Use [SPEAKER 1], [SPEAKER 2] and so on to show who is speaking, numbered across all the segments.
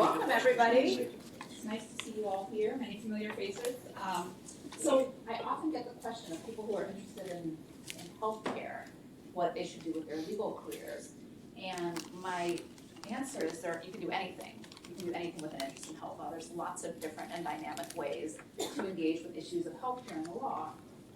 [SPEAKER 1] welcome everybody. It's nice to see you all here, many familiar faces. So I often get the question of people who are interested in healthcare, what they should do with their legal careers. And my answer is you can do anything. You can do anything with an interest in health law. There's lots of different and dynamic ways to engage with issues of healthcare in the law.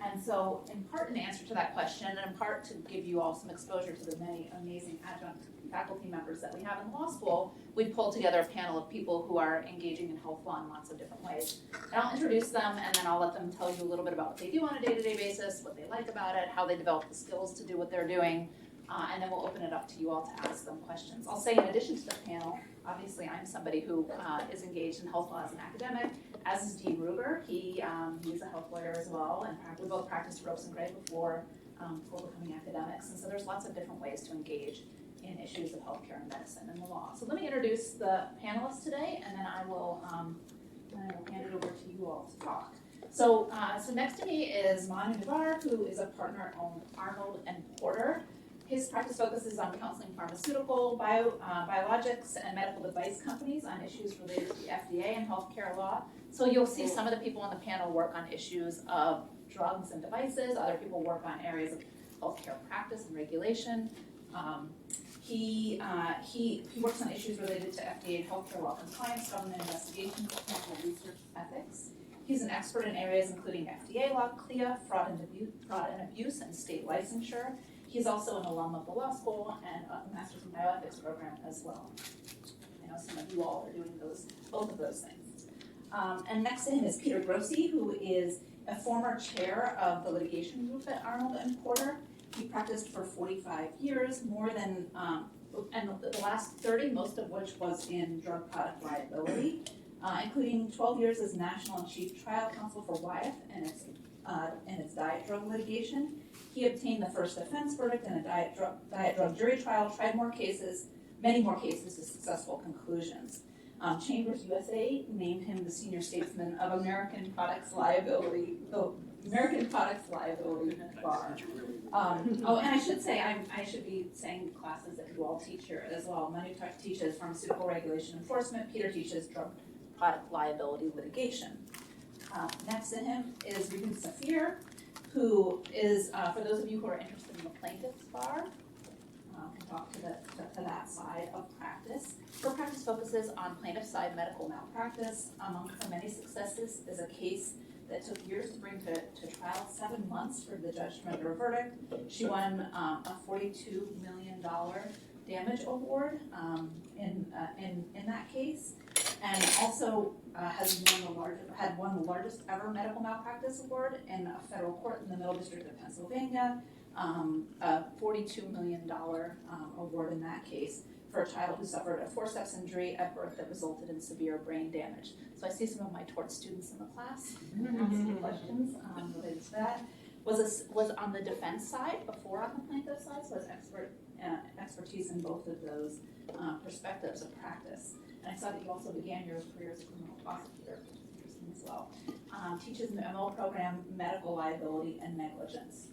[SPEAKER 1] And so in part in answer to that question, and in part to give you all some exposure to the many amazing adjunct faculty members that we have in law school, we pulled together a panel of people who are engaging in health law in lots of different ways. And I'll introduce them, and then I'll let them tell you a little bit about what they do on a day-to-day basis, what they like about it, how they develop the skills to do what they're doing, and then we'll open it up to you all to ask them questions. I'll say in addition to the panel, obviously I'm somebody who is engaged in health law as an academic, as is Dean Ruger. He's a health lawyer as well, and we both practiced ropes and gray before becoming academics, and so there's lots of different ways to engage in issues of healthcare and medicine and the law. So let me introduce the panelists today, and then I will hand it over to you all to talk. So next to me is Manu Navar, who is a partner at Arnold & Porter. His practice focuses on counseling pharmaceutical, biologics, and medical device companies on issues related to the FDA and healthcare law. So you'll see some of the people on the panel work on issues of drugs and devices. Other people work on areas of healthcare practice and regulation. He works on issues related to FDA and healthcare law compliance, government investigations, clinical research ethics. He's an expert in areas including FDA law, CLIA, fraud and abuse, and state licensure. He's also an alum of the law school and a master's in bioethics program as well. I know some of you all are doing both of those things. And next to him is Peter Grossi, who is a former chair of the litigation group at Arnold & Porter. He practiced for 45 years, and the last 30, most of which was in drug product liability, including 12 years as national and chief trial counsel for Wyeth and its diet drug litigation. He obtained the first defense verdict in a diet drug jury trial, tried many more cases to successful conclusions. Chambers USA named him the senior statesman of American Products Liability Bar. And I should say, I should be saying classes that you all teach here as well. Manu teaches pharmaceutical regulation enforcement. Peter teaches drug product liability litigation. Next to him is Regan Safir, who is, for those of you who are interested in the plaintiff's bar, can talk to that side of practice. Her practice focuses on plaintiff side medical malpractice. Among her many successes is a case that took years to bring to trial, 7 months for the judge to render a verdict. She won a $42 million damage award in that case, and also had won the largest ever medical malpractice award in a federal court in the Middle District of Pennsylvania, a $42 million award in that case for a child who suffered a forceps injury at birth that resulted in severe brain damage. So I see some of my tort students in the class asking questions related to that. Was on the defense side before on the plaintiff side, so has expertise in both of those perspectives of practice. And I saw that you also began your career as a criminal prosecutor, which is interesting as well. Teaches in the MO program, medical liability and negligence.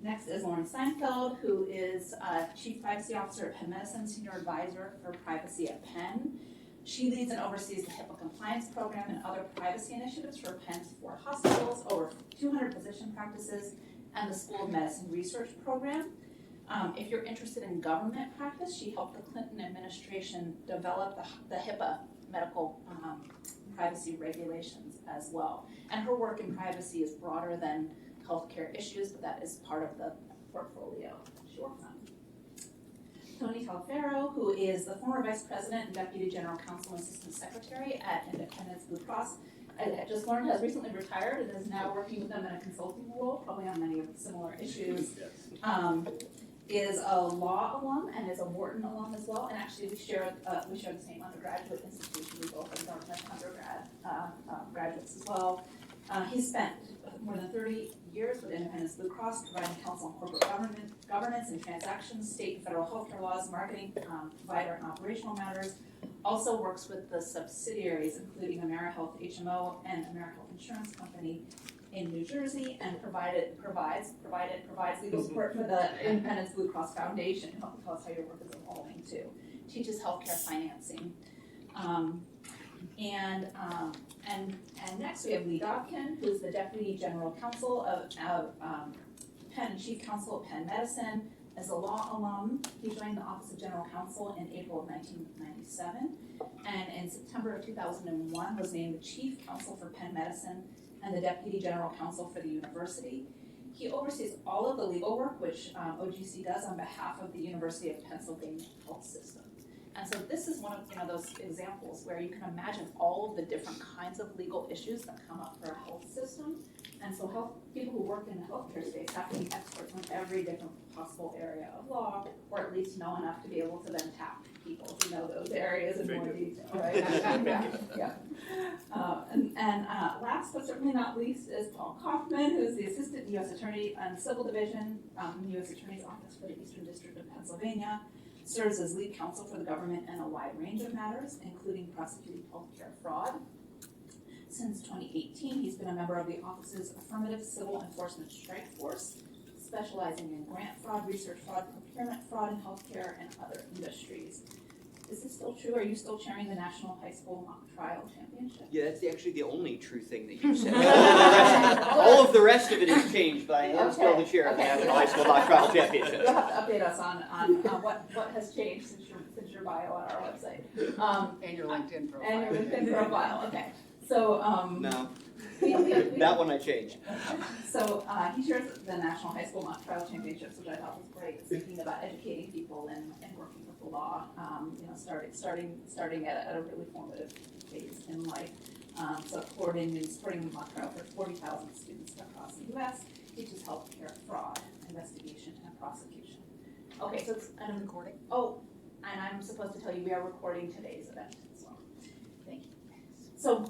[SPEAKER 1] Next is Lauren Seinfeld, who is Chief Privacy Officer at Penn Medicine, Senior Advisor for Privacy at Penn. She leads and oversees the HIPAA compliance program and other privacy initiatives for Penn's 4 hospitals, over 200 physician practices, and the School of Medicine Research Program. If you're interested in government practice, she helped the Clinton administration develop the HIPAA medical privacy regulations as well. And her work in privacy is broader than healthcare issues, but that is part of the portfolio she works on. Tony Talferro, who is the former Vice President and Deputy General Counsel and Assistant Secretary at Independence Blue Cross. I just learned has recently retired and is now working with them in a consulting role, probably on many of the similar issues. Is a law alum and is a Wharton alum as well. And actually we share the same undergraduate institution. We both are government undergrad graduates as well. He spent more than 30 years with Independence Blue Cross, providing counsel on corporate governance and transactions, state and federal healthcare laws, marketing, provider and operational matters. Also works with the subsidiaries, including AmeriHealth HMO and AmeriHealth Insurance Company in New Jersey, and provides legal support for the Independence Blue Cross Foundation. Help tell us how your work is evolving too. Teaches healthcare financing. And next we have Lee Dobkin, who's the Deputy General Counsel of Penn, Chief Counsel of Penn Medicine. As a law alum, he joined the Office of General Counsel in April of 1997, and in September of 2001 was named the Chief Counsel for Penn Medicine and the Deputy General Counsel for the university. He oversees all of the legal work, which OGC does on behalf of the University of Pennsylvania Health System. And so this is one of those examples where you can imagine all of the different kinds of legal issues that come up for a health system. And so people who work in the healthcare space have to be experts in every different possible area of law, or at least know enough to be able to then tap people who know those areas in more detail, right? Yeah. Last but certainly not least is Paul Kaufman, who's the Assistant U.S. Attorney on Civil Division in the U.S. Attorney's Office for the Eastern District of Pennsylvania. Serves as lead counsel for the government in a wide range of matters, including prosecuting healthcare fraud. Since 2018, he's been a member of the office's Affirmative Civil Enforcement Strike Force, specializing in grant fraud, research fraud, procurement fraud in healthcare, and other industries. Is this still true? Are you still chairing the National High School Mock Trial Championship?
[SPEAKER 2] Yeah, that's actually the only true thing that you said. All of the rest of it is changed, but I am still the chair of the National High School Mock Trial Championship.
[SPEAKER 1] You'll have to update us on what has changed since your bio on our website.
[SPEAKER 3] And your LinkedIn profile.
[SPEAKER 1] And your LinkedIn profile, okay. So,
[SPEAKER 2] no, that one I changed.
[SPEAKER 1] So he chairs the National High School Mock Trial Championships, which I thought was great, thinking about educating people and working with the law, starting at a really formative phase in life. So supporting mock trial for 40,000 students across the U.S., teaches healthcare fraud, investigation, and prosecution. Okay, so it's an recording. Oh, and I'm supposed to tell you we are recording today's event as well. Thank you. So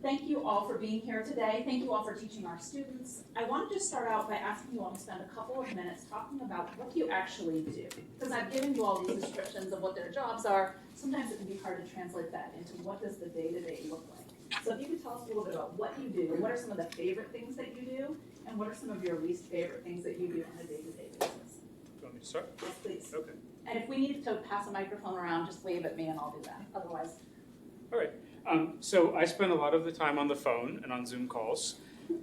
[SPEAKER 1] thank you all for being here today. Thank you all for teaching our students. I wanted to start out by asking you all to spend a couple of minutes talking about what you actually do. Because I've given you all these descriptions of what their jobs are. Sometimes it can be hard to translate that into what does the day-to-day look like. So if you could tell us a little bit about what you do, what are some of the favorite things that you do, and what are some of your least favorite things that you do on a day-to-day basis?
[SPEAKER 4] Do you want me to start?
[SPEAKER 1] Yes, please.
[SPEAKER 4] Okay.
[SPEAKER 1] And if we need to pass a microphone around, just wave at me and I'll do that. Otherwise.
[SPEAKER 4] All right. So I spend a lot of the time on the phone and on Zoom calls,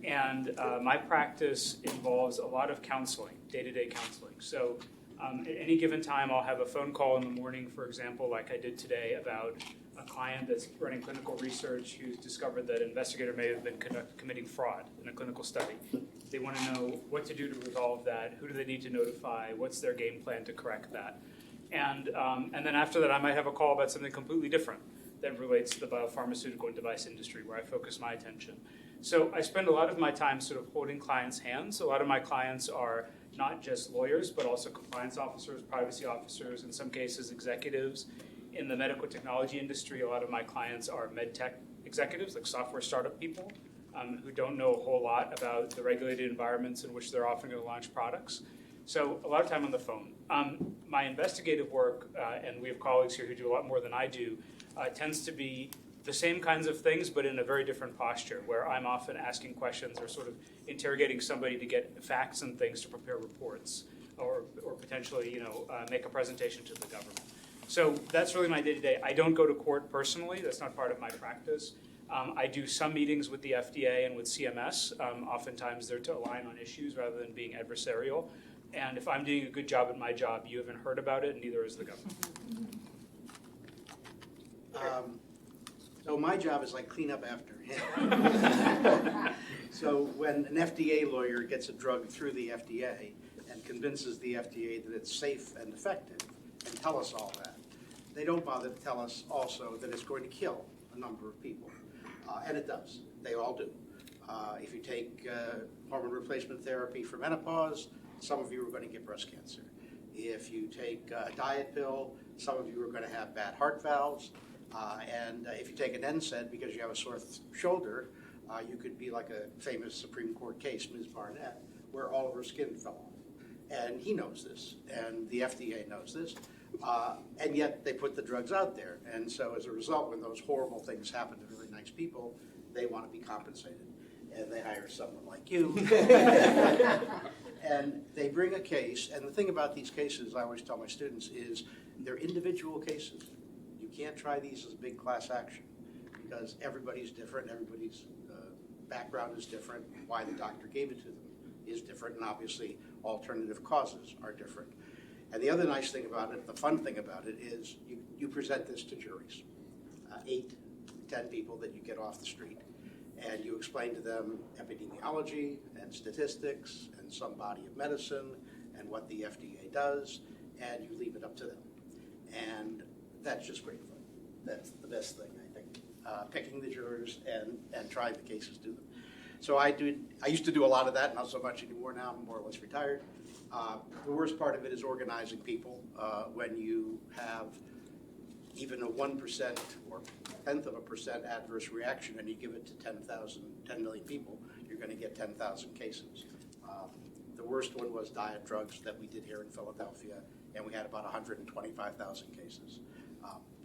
[SPEAKER 4] and my practice involves a lot of counseling, day-to-day counseling. So at any given time, I'll have a phone call in the morning, for example, like I did today, about a client that's running clinical research who's discovered that an investigator may have been committing fraud in a clinical study. They want to know what to do to resolve that, who do they need to notify, what's their game plan to correct that. And then after that, I might have a call about something completely different that relates to the biopharmaceutical and device industry, where I focus my attention. So I spend a lot of my time sort of holding clients' hands. A lot of my clients are not just lawyers, but also compliance officers, privacy officers, in some cases executives. In the medical technology industry, a lot of my clients are med tech executives, like software startup people, who don't know a whole lot about the regulated environments in which they're often going to launch products. So a lot of time on the phone. My investigative work, and we have colleagues here who do a lot more than I do, tends to be the same kinds of things, but in a very different posture, where I'm often asking questions or sort of interrogating somebody to get facts and things to prepare reports, or potentially, make a presentation to the government. So that's really my day-to-day. I don't go to court personally. That's not part of my practice. I do some meetings with the FDA and with CMS. Oftentimes they're to align on issues rather than being adversarial. And if I'm doing a good job at my job, you haven't heard about it, and neither is the government.
[SPEAKER 5] So my job is like clean up after him. So when an FDA lawyer gets a drug through the FDA and convinces the FDA that it's safe and effective and tell us all that, they don't bother to tell us also that it's going to kill a number of people. And it does. They all do. If you take hormone replacement therapy for menopause, some of you are going to get breast cancer. If you take a diet pill, some of you are going to have bad heart valves. And if you take an NSAID because you have a sore shoulder, you could be like a famous Supreme Court case, Ms. Barnett, where all of her skin fell off. And he knows this, and the FDA knows this, and yet they put the drugs out there. And so as a result, when those horrible things happen to really nice people, they want to be compensated. And they hire someone like you. And they bring a case, and the thing about these cases, I always tell my students, is they're individual cases. You can't try these as a big class action because everybody's different, everybody's background is different, why the doctor gave it to them is different, and obviously alternative causes are different. And the other nice thing about it, the fun thing about it, is you present this to juries, 8, 10 people that you get off the street, and you explain to them epidemiology and statistics and some body of medicine and what the FDA does, and you leave it up to them. And that's just great fun. That's the best thing, I think, picking the jurors and trying the cases to them. So I used to do a lot of that, not so much anymore now, I'm more or less retired. The worst part of it is organizing people. When you have even a 1% or 0.1% adverse reaction and you give it to 10 million people, you're going to get 10,000 cases. The worst one was diet drugs that we did here in Philadelphia, and we had about 125,000 cases.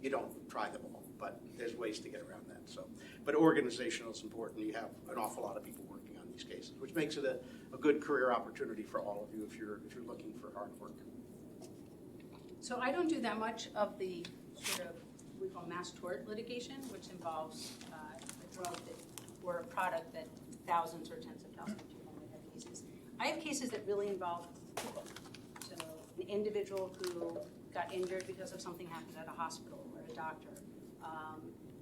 [SPEAKER 5] You don't try them all, but there's ways to get around that. So, but organizational is important. You have an awful lot of people working on these cases, which makes it a good career opportunity for all of you if you're looking for hard work.
[SPEAKER 3] So I don't do that much of the sort of we call mass tort litigation, which involves a drug or a product that thousands or tens of thousands of people might have cases. I have cases that really involve people. So an individual who got injured because of something happened at a hospital or a doctor,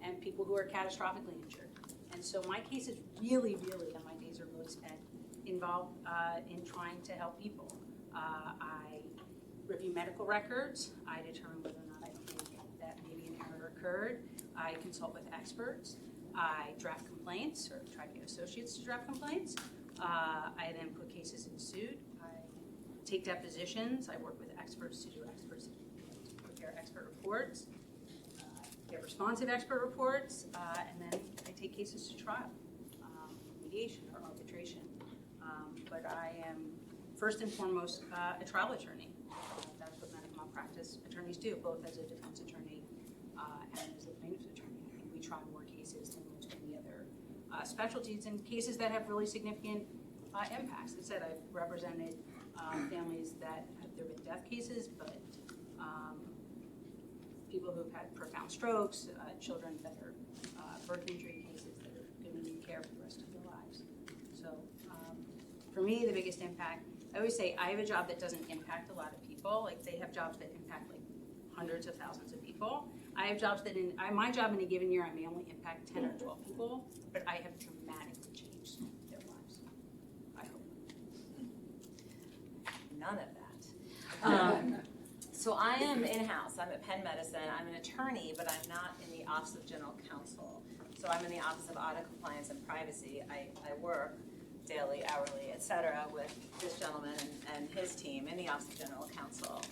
[SPEAKER 3] and people who are catastrophically injured. And so my cases really, and my days are really spent involved in trying to help people. I review medical records. I determine whether or not I think that maybe an error occurred. I consult with experts. I draft complaints or try to get associates to draft complaints. I then put cases in suit. I take depositions. I work with experts to prepare expert reports, get responsive expert reports, and then I take cases to trial, mediation or arbitration. But I am first and foremost a trial attorney. That's what medical malpractice attorneys do, both as a defense attorney and as a plaintiff's attorney. I think we try more cases than most any other specialties, and cases that have really significant impacts. As I said, I've represented families that there have been death cases, but people who've had profound strokes, children that are birth injury cases that are going to need care for the rest of their lives. So for me, the biggest impact, I always say I have a job that doesn't impact a lot of people. Like they have jobs that impact like hundreds of thousands of people. I have jobs that my job in a given year, I may only impact 10 or 12 people, but I have dramatically changed their lives. I hope.
[SPEAKER 6] None of that. So I am in-house. I'm at Penn Medicine. I'm an attorney, but I'm not in the Office of General Counsel. So I'm in the Office of Audit, Compliance, and Privacy. I work daily, hourly, et cetera, with this gentleman and his team in the Office of General Counsel.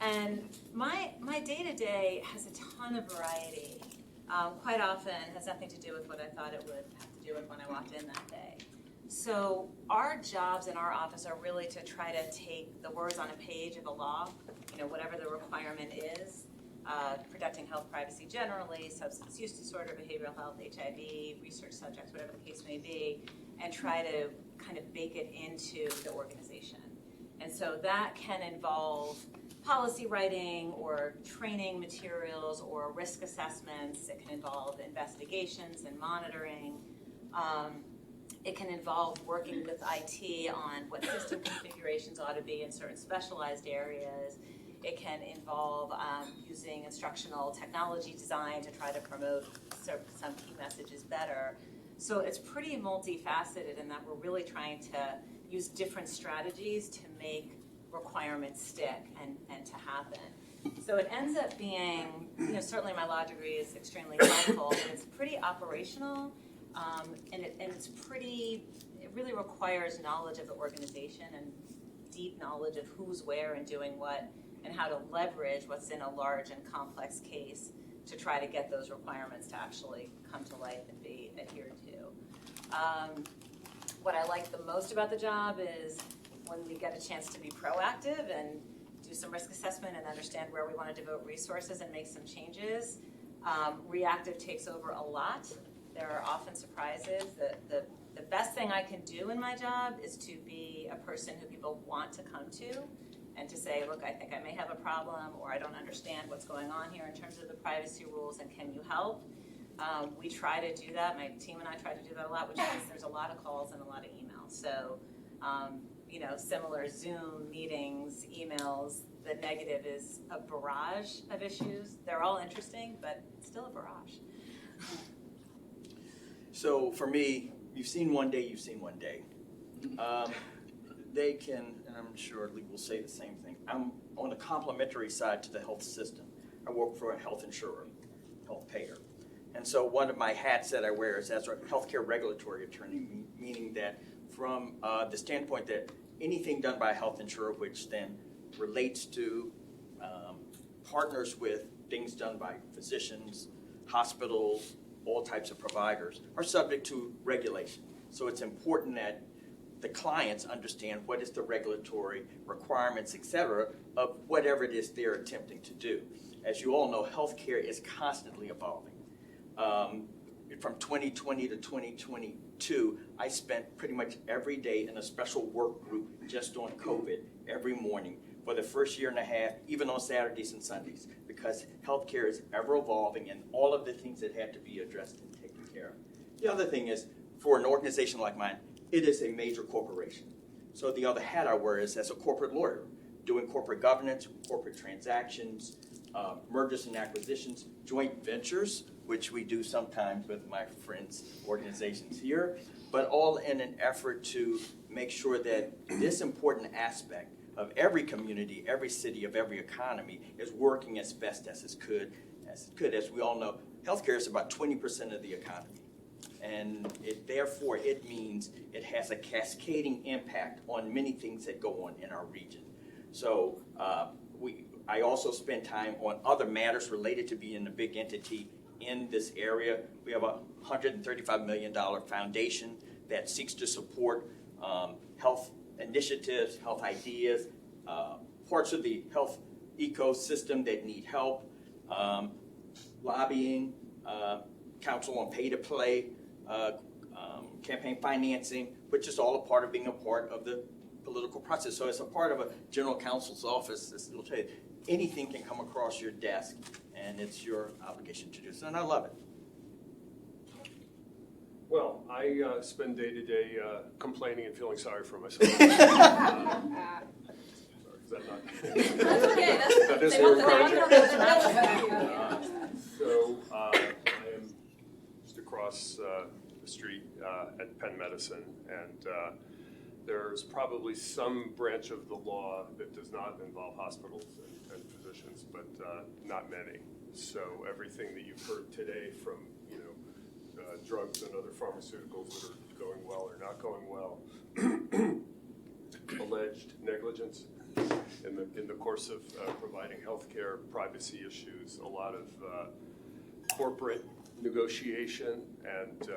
[SPEAKER 6] And my day-to-day has a ton of variety. Quite often has nothing to do with what I thought it would have to do with when I walked in that day. So our jobs in our office are really to try to take the words on a page of a law, whatever the requirement is, protecting health privacy generally, substance use disorder, behavioral health, HIV, research subjects, whatever the case may be, and try to kind of bake it into the organization. And so that can involve policy writing or training materials or risk assessments. It can involve investigations and monitoring. It can involve working with IT on what system configurations ought to be in certain specialized areas. It can involve using instructional technology design to try to promote some key messages better. So it's pretty multifaceted in that we're really trying to use different strategies to make requirements stick and to happen. So it ends up being, certainly my law degree is extremely helpful, but it's pretty operational. And it really requires knowledge of the organization and deep knowledge of who's where and doing what and how to leverage what's in a large and complex case to try to get those requirements to actually come to life and be adhered to. What I like the most about the job is when we get a chance to be proactive and do some risk assessment and understand where we want to devote resources and make some changes. Reactive takes over a lot. There are often surprises. The best thing I can do in my job is to be a person who people want to come to and to say, look, I think I may have a problem or I don't understand what's going on here in terms of the privacy rules and can you help? We try to do that. My team and I try to do that a lot, which means there's a lot of calls and a lot of emails. So, similar Zoom meetings, emails, the negative is a barrage of issues. They're all interesting, but it's still a barrage.
[SPEAKER 7] So for me, you've seen one day, you've seen one day. They can, and I'm sure Lee will say the same thing, I'm on the complementary side to the health system. I work for a health insurer, health payer. And so one of my hats that I wear is as a healthcare regulatory attorney, meaning that from the standpoint that anything done by a health insurer, which then relates to partners with things done by physicians, hospitals, all types of providers, are subject to regulation. So it's important that the clients understand what is the regulatory requirements, et cetera, of whatever it is they're attempting to do. As you all know, healthcare is constantly evolving. From 2020 to 2022, I spent pretty much every day in a special work group just on COVID every morning for the first year and a half, even on Saturdays and Sundays, because healthcare is ever evolving and all of the things that have to be addressed and taken care of. The other thing is, for an organization like mine, it is a major corporation. So the other hat I wear is as a corporate lawyer, doing corporate governance, corporate transactions, mergers and acquisitions, joint ventures, which we do sometimes with my friends' organizations here, but all in an effort to make sure that this important aspect of every community, every city, of every economy is working as best as it could. As we all know, healthcare is about 20% of the economy. And therefore, it means it has a cascading impact on many things that go on in our region. So I also spend time on other matters related to being a big entity in this area. We have a $135 million foundation that seeks to support health initiatives, health ideas, parts of the health ecosystem that need help, lobbying, council on pay-to-play, campaign financing, which is all a part of being a part of the political process. So as a part of a general counsel's office, it'll tell you, anything can come across your desk, and it's your obligation to do so, and I love it.
[SPEAKER 8] Well, I spend day-to-day complaining and feeling sorry for myself. Sorry, is that not?
[SPEAKER 1] That's okay.
[SPEAKER 8] That is
[SPEAKER 1] They
[SPEAKER 8] your
[SPEAKER 1] want
[SPEAKER 8] encouragement. So I am just across the street at Penn Medicine, and there's probably some branch of the law that does not involve hospitals and physicians, but not many. So everything that you've heard today from drugs and other pharmaceuticals that are going well or not going well, alleged negligence in the course of providing healthcare, privacy issues, a lot of corporate negotiation and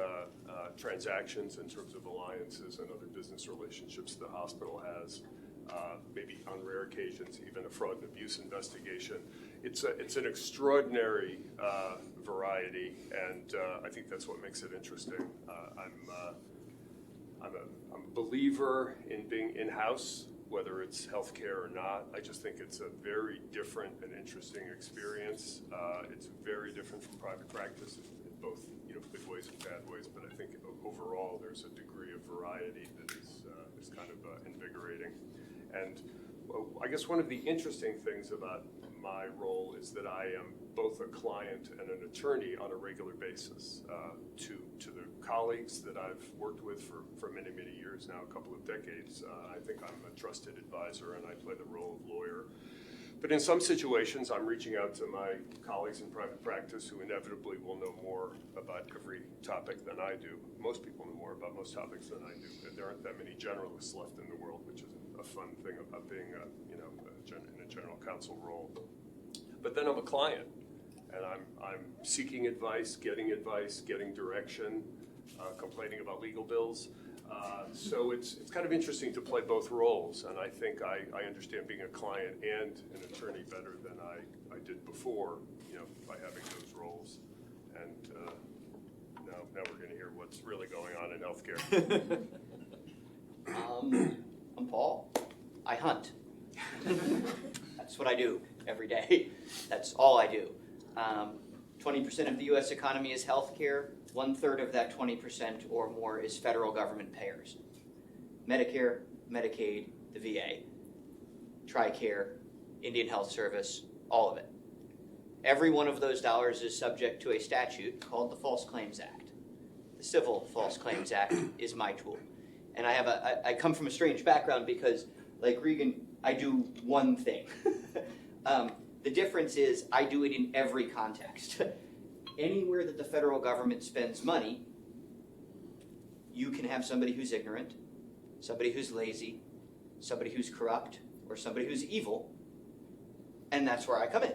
[SPEAKER 8] transactions in terms of alliances and other business relationships the hospital has, maybe on rare occasions even a fraud and abuse investigation. It's an extraordinary variety, and I think that's what makes it interesting. I'm a believer in being in-house, whether it's healthcare or not. I just think it's a very different and interesting experience. It's very different from private practice in both good ways and bad ways, but I think overall there's a degree of variety that is kind of invigorating. And I guess one of the interesting things about my role is that I am both a client and an attorney on a regular basis to the colleagues that I've worked with for many, many years now, a couple of decades. I think I'm a trusted advisor and I play the role of lawyer. But in some situations, I'm reaching out to my colleagues in private practice who inevitably will know more about every topic than I do. Most people know more about most topics than I do. And there aren't that many generalists left in the world, which is a fun thing about being in a general counsel role. But then I'm a client, and I'm seeking advice, getting direction, complaining about legal bills. So it's kind of interesting to play both roles, and I think I understand being a client and an attorney better than I did before, by having those roles. And now we're going to hear what's really going on in healthcare.
[SPEAKER 2] I'm Paul. I hunt. That's what I do every day. That's all I do. 20% of the US economy is healthcare. 1/3 of that 20% or more is federal government payers. Medicare, Medicaid, the VA, TRICARE, Indian Health Service, all of it. Every one of those dollars is subject to a statute called the False Claims Act. The Civil False Claims Act is my tool. And I come from a strange background because, like Regan, I do one thing. The difference is I do it in every context. Anywhere that the federal government spends money, you can have somebody who's ignorant, somebody who's lazy, somebody who's corrupt, or somebody who's evil, and that's where I come in.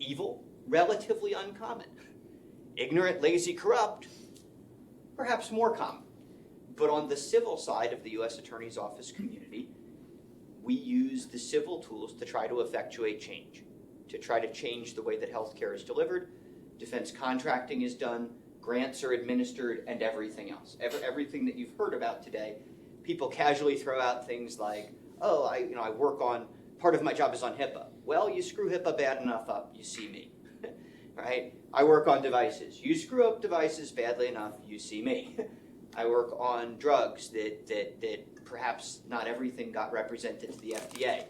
[SPEAKER 2] Evil, relatively uncommon. Ignorant, lazy, corrupt, perhaps more common. But on the civil side of the U.S. Attorney's Office community, we use the civil tools to try to effectuate change, to try to change the way that healthcare is delivered, defense contracting is done, grants are administered, and everything else. Everything that you've heard about today, people casually throw out things like, oh, I work on, part of my job is on HIPAA. Well, you screw HIPAA bad enough up, you see me. Right? I work on devices. You screw up devices badly enough, you see me. I work on drugs that perhaps not everything got represented to the FDA.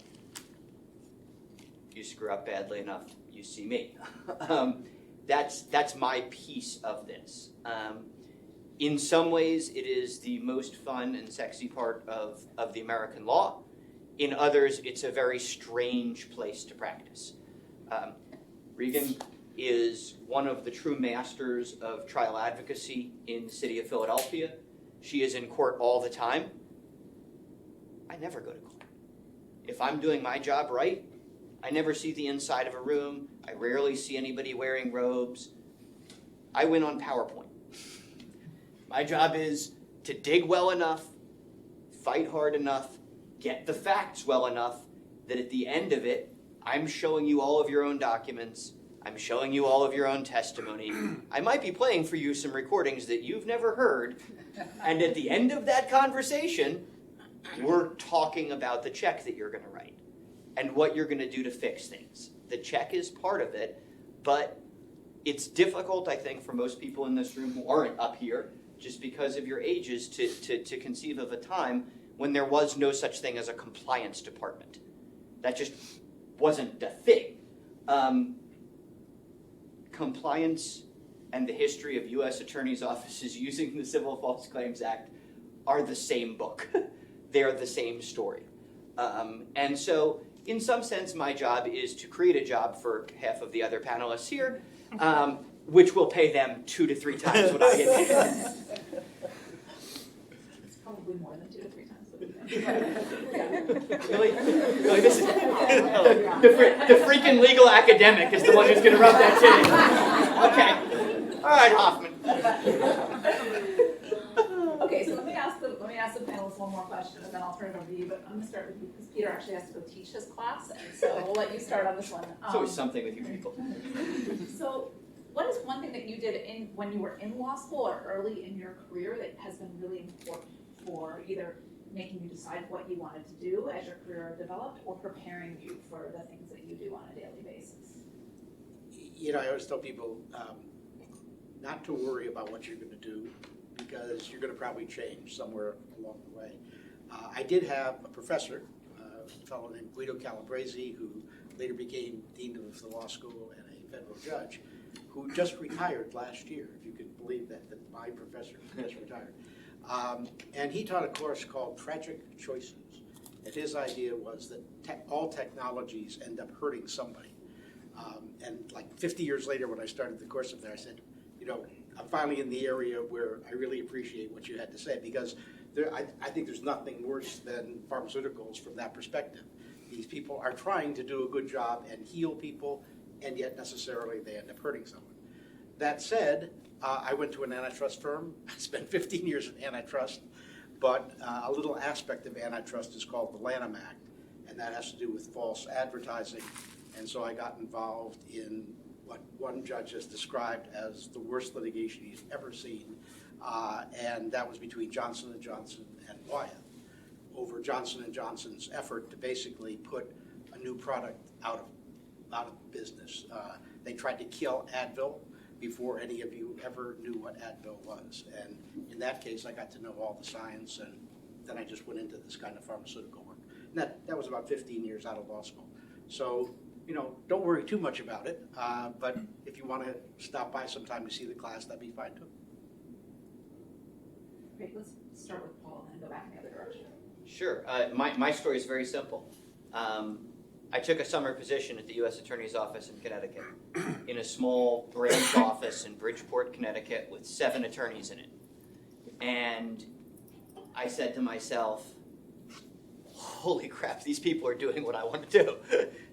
[SPEAKER 2] You screw up badly enough, you see me. That's my piece of this. In some ways, it is the most fun and sexy part of the American law. In others, it's a very strange place to practice. Regan is one of the true masters of trial advocacy in the city of Philadelphia. She is in court all the time. I never go to court. If I'm doing my job right, I never see the inside of a room. I rarely see anybody wearing robes. I win on PowerPoint. My job is to dig well enough, fight hard enough, get the facts well enough that at the end of it, I'm showing you all of your own documents. I'm showing you all of your own testimony. I might be playing for you some recordings that you've never heard. And at the end of that conversation, we're talking about the check that you're going to write and what you're going to do to fix things. The check is part of it, but it's difficult, I think, for most people in this room who aren't up here, just because of your ages, to conceive of a time when there was no such thing as a compliance department. That just wasn't a thing. Compliance and the history of U.S. attorneys' offices using the Civil False Claims Act are the same book. They're the same story. And so, in some sense, my job is to create a job for half of the other panelists here, which will pay them 2 to 3 times what I get paid.
[SPEAKER 1] It's probably more than 2 to 3 times what we get.
[SPEAKER 2] Really? Really? This is the freaking legal academic is the one who's going to rub that in. Okay. All right, Hoffman.
[SPEAKER 1] Okay, so let me ask the panelists one more question, and then I'll turn it over to you. But I'm going to start with you because Peter actually has to go teach his class, and so we'll let you start on this one.
[SPEAKER 2] It's always something with you people.
[SPEAKER 1] So, what is one thing that you did when you were in law school or early in your career that has been really important for either making you decide what you wanted to do as your career developed, or preparing you for the things that you do on a daily basis?
[SPEAKER 5] You know, I always tell people not to worry about what you're going to do, because you're going to probably change somewhere along the way. I did have a professor, a fellow named Guido Calabresi, who later became dean of the law school and a federal judge, who just retired last year, if you could believe that my professor just retired. And he taught a course called Tragic Choices. And his idea was that all technologies end up hurting somebody. And like 50 years later, when I started the course up there, I said, you know, I'm finally in the area where I really appreciate what you had to say, because I think there's nothing worse than pharmaceuticals from that perspective. These people are trying to do a good job and heal people, and yet necessarily they end up hurting someone. That said, I went to an antitrust firm. I spent 15 years in antitrust, but a little aspect of antitrust is called the Lanham Act, and that has to do with false advertising. And so I got involved in what one judge has described as the worst litigation he's ever seen, and that was between Johnson & Johnson and Wyeth over Johnson & Johnson's effort to basically put a new product out of business. they tried to kill Advil before any of you ever knew what Advil was. And in that case, I got to know all the science, and then I just went into this kind of pharmaceutical work. And that was about 15 years out of law school. So, don't worry too much about it, but if you want to stop by sometime to see the class, that'd be fine too.
[SPEAKER 1] Great, let's start with Paul and then go back in the other direction.
[SPEAKER 2] Sure. My story is very simple. I took a summer position at the U.S. Attorney's Office in Connecticut, in a small branch office in Bridgeport, Connecticut, with 7 attorneys in it. And I said to myself, holy crap, these people are doing what I want to do.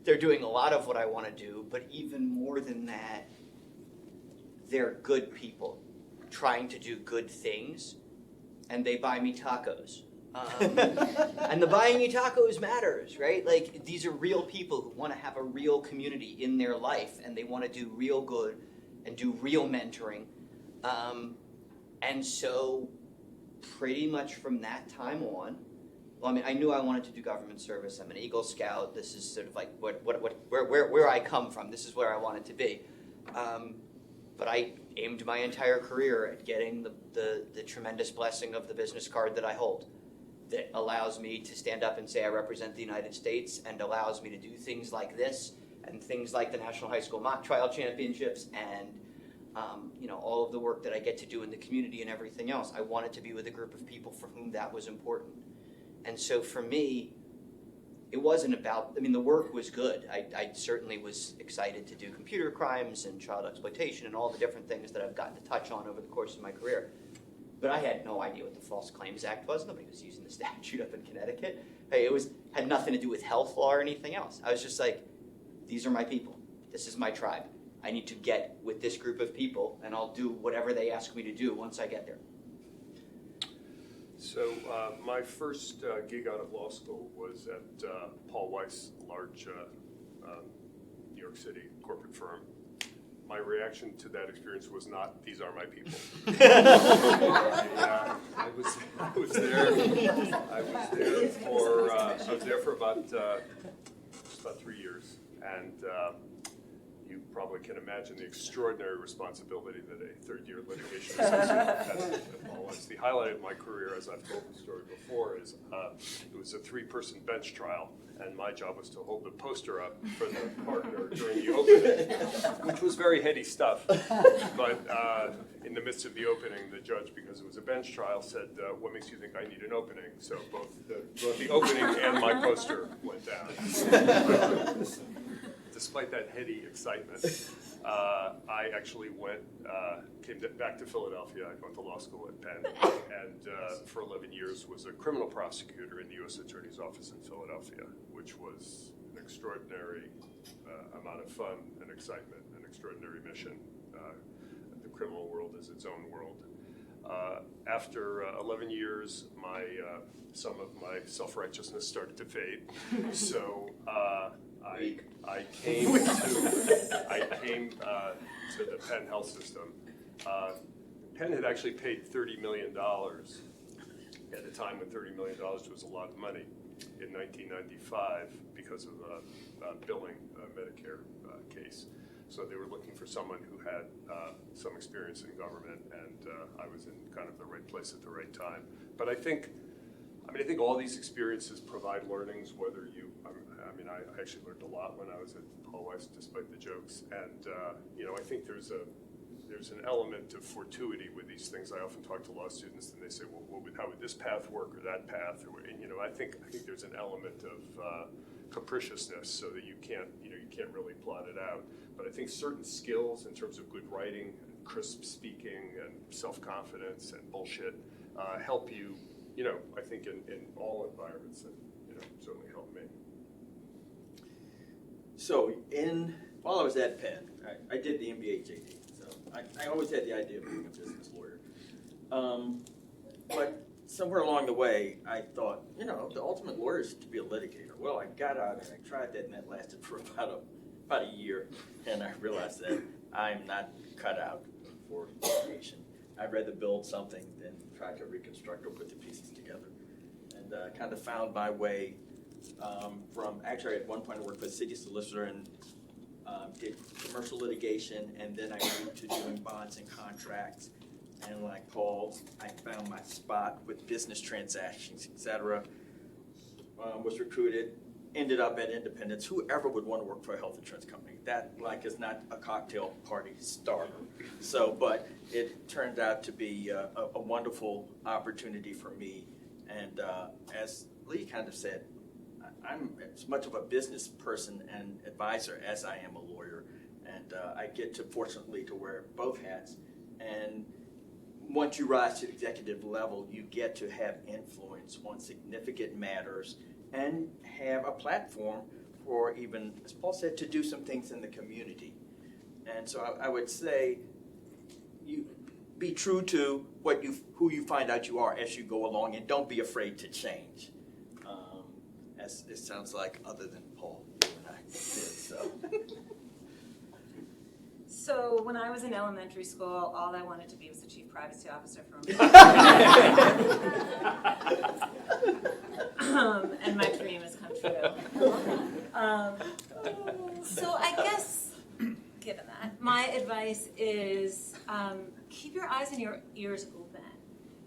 [SPEAKER 2] They're doing a lot of what I want to do, but even more than that, they're good people trying to do good things, and they buy me tacos. And the buying you tacos matters, right? Like, these are real people who want to have a real community in their life, and they want to do real good and do real mentoring. And so pretty much from that time on, well, I mean, I knew I wanted to do government service. I'm an Eagle Scout. This is sort of like where I come from. This is where I wanted to be. But I aimed my entire career at getting the tremendous blessing of the business card that I hold, that allows me to stand up and say I represent the United States, and allows me to do things like this and things like the National High School Mock Trial Championships and all of the work that I get to do in the community and everything else. I wanted to be with a group of people for whom that was important. And so for me, it wasn't about, I mean, the work was good. I certainly was excited to do computer crimes and child exploitation and all the different things that I've gotten to touch on over the course of my career. But I had no idea what the False Claims Act was. Nobody was using the statute up in Connecticut. Hey, had nothing to do with health law or anything else. I was just like, these are my people. This is my tribe. I need to get with this group of people, and I'll do whatever they ask me to do once I get there.
[SPEAKER 8] So my first gig out of law school was at Paul Weiss, a large New York City corporate firm. My reaction to that experience was not, these are my people. I was there for about 3 years, and you probably can imagine the extraordinary responsibility that a third-year litigation associate has at Paul Weiss. The highlight of my career, as I've told the story before, is it was a 3-person bench trial, and my job was to hold the poster up for the partner during the opening, which was very heady stuff. But in the midst of the opening, the judge, because it was a bench trial, said, what makes you think I need an opening? So both the opening and my poster went down. Despite that heady excitement, I actually came back to Philadelphia. I went to law school at Penn, and for 11 years was a criminal prosecutor in the U.S. Attorney's Office in Philadelphia, which was an extraordinary amount of fun and excitement, an extraordinary mission. The criminal world is its own world. After 11 years, some of my self-righteousness started to fade, so I came to the Penn Health System. Penn had actually paid $30 million at a time when $30 million was a lot of money in 1995 because of a billing Medicare case. So they were looking for someone who had some experience in government, and I was in kind of the right place at the right time. But I think all these experiences provide learnings, whether you, I actually learned a lot when I was at Paul Weiss, despite the jokes. And, I think there's an element of fortuity with these things. I often talk to law students and they say, well, how would this path work or that path? I think there's an element of capriciousness, so that you can't really plot it out. But I think certain skills in terms of good writing, and crisp speaking, and self-confidence and bullshit help you, I think in all environments, and certainly helped me.
[SPEAKER 7] So while I was at Penn, I did the MBA JD, so I always had the idea of being a business lawyer. But somewhere along the way, I thought, the ultimate lawyer is to be a litigator. Well, I got out and I tried that, and that lasted for about a year, and I realized that I'm not cut out for litigation. I'd rather build something than try to reconstruct or put the pieces together. And kind of found my way from, actually at one point I worked for a city solicitor, and did commercial litigation, and then I moved to doing bonds and contracts. And like Paul, I found my spot with business transactions, et cetera. Was recruited, ended up at Independence. Whoever would want to work for a health insurance company, that like is not a cocktail party starter. So, but it turned out to be a wonderful opportunity for me. And as Lee kind of said, I'm as much of a business person and advisor as I am a lawyer. And I get to, fortunately, to wear both hats. And once you rise to the executive level, you get to have influence on significant matters and have a platform for even, as Paul said, to do some things in the community. And so I would say you be true to who you find out you are as you go along, and don't be afraid to change. As it sounds like, other than Paul, you and I did. So.
[SPEAKER 6] So when I was in elementary school, all I wanted to be was the chief privacy officer for and my dream has come true. So I guess, given that, my advice is keep your eyes and your ears open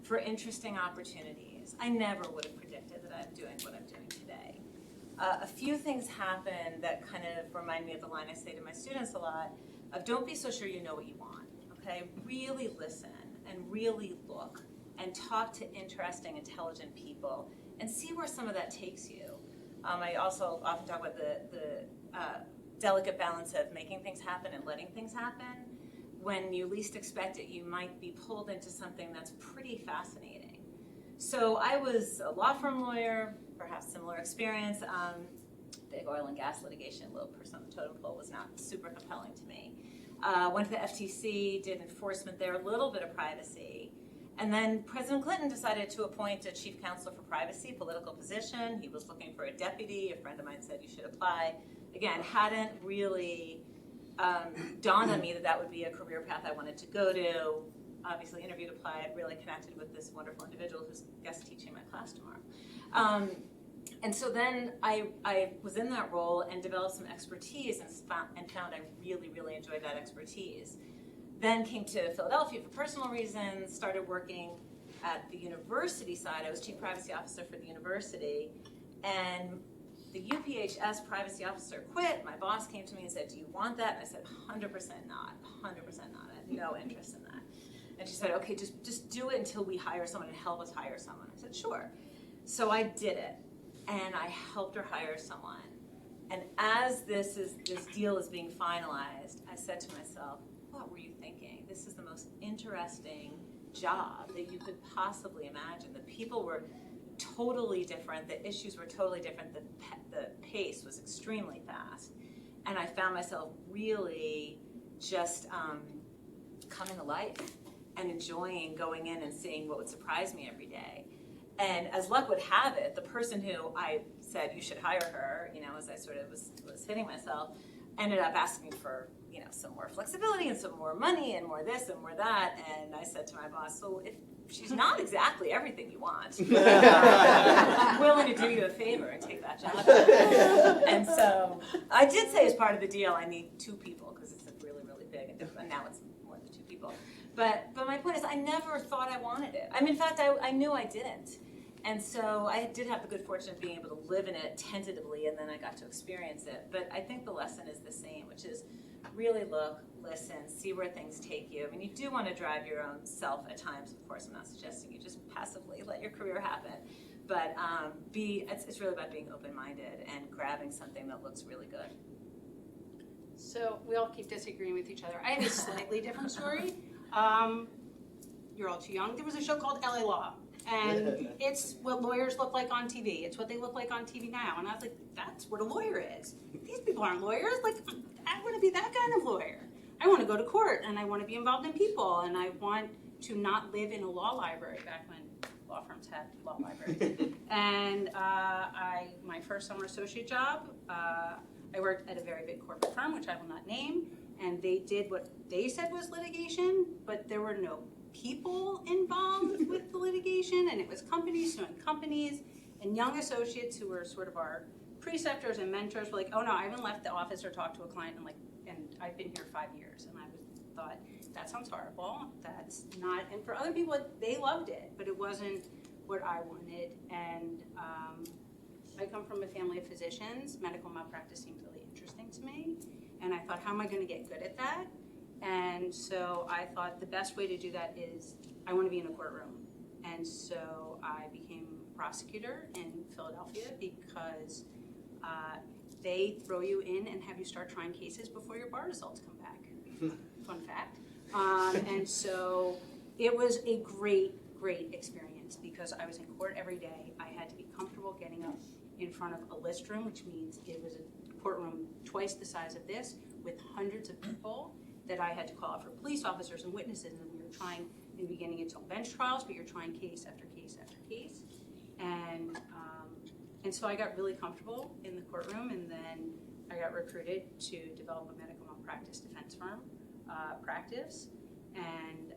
[SPEAKER 6] for interesting opportunities. I never would have predicted that I'm doing what I'm doing today. A few things happen that kind of remind me of the line I say to my students a lot, of don't be so sure you know what you want, okay? Really listen and really look and talk to interesting, intelligent people and see where some of that takes you. I also often talk about the delicate balance of making things happen and letting things happen. When you least expect it, you might be pulled into something that's pretty fascinating. So I was a law firm lawyer, perhaps similar experience. Big oil and gas litigation, low person on the totem pole was not super compelling to me. Went to the FTC, did enforcement there, a little bit of privacy. And then President Clinton decided to appoint a chief counselor for privacy, political position. He was looking for a deputy. A friend of mine said you should apply. Again, hadn't really dawned on me that that would be a career path I wanted to go to. Obviously interviewed, applied, really connected with this wonderful individual who's guest teaching my class tomorrow. And so then I was in that role and developed some expertise and found I really, really enjoyed that expertise. Then came to Philadelphia for personal reasons, started working at the university side. I was chief privacy officer for the university. And the UPHS privacy officer quit. My boss came to me and said, do you want that? And I said, 100% not, 100% not. I have no interest in that. And she said, okay, just do it until we hire someone and help us hire someone. I said, sure. So I did it. And I helped her hire someone. And as this deal is being finalized, I said to myself, what were you thinking? This is the most interesting job that you could possibly imagine. The people were totally different. The issues were totally different. The pace was extremely fast. And I found myself really just coming to life and enjoying going in and seeing what would surprise me every day. And as luck would have it, the person who I said you should hire her, as I sort of was hitting myself, ended up asking for, some more flexibility and some more money and more this and more that. And I said to my boss, so if she's not exactly everything you want, I'm willing to do you a favor and take that job. And so I did say as part of the deal, I need 2 people because it's really, really big and different. And now it's more than 2 people. But my point is, I never thought I wanted it. In fact, I knew I didn't. And so I did have the good fortune of being able to live in it tentatively, and then I got to experience it. But I think the lesson is the same, which is really look, listen, see where things take you. You do want to drive your own self at times. Of course, I'm not suggesting you just passively let your career happen. But it's really about being open-minded and grabbing something that looks really good.
[SPEAKER 3] So we all keep disagreeing with each other. I have a slightly different story. You're all too young. There was a show called LA Law. And it's what lawyers look like on TV. It's what they look like on TV now. And I was like, that's what a lawyer is. These people aren't lawyers. I want to be that kind of lawyer. I want to go to court, and I want to be involved in people, and I want to not live in a law library back when law firms had law libraries. And my first summer associate job, I worked at a very big corporate firm, which I will not name, and they did what they said was litigation, but there were no people involved with the litigation, and it was companies suing companies, and young associates who were sort of our preceptors and mentors were like, oh no, I haven't left the office or talked to a client in and I've been here 5 years, and I thought, that sounds horrible, that's not, and for other people, they loved it, but it wasn't what I wanted, and I come from a family of physicians. Medical malpractice seemed really interesting to me, and I thought, how am I going to get good at that? And so I thought the best way to do that is I want to be in a courtroom. And so I became a prosecutor in Philadelphia because they throw you in and have you start trying cases before your bar results come back. Fun fact. And so it was a great experience because I was in court every day. I had to be comfortable getting up in front of a list room, which means it was a courtroom twice the size of this with hundreds of people that I had to call out for police officers and witnesses, and we were trying, in the beginning it's all bench trials, but you're trying case after case after case. And so I got really comfortable in the courtroom, and then I got recruited to develop a medical malpractice defense firm practice, and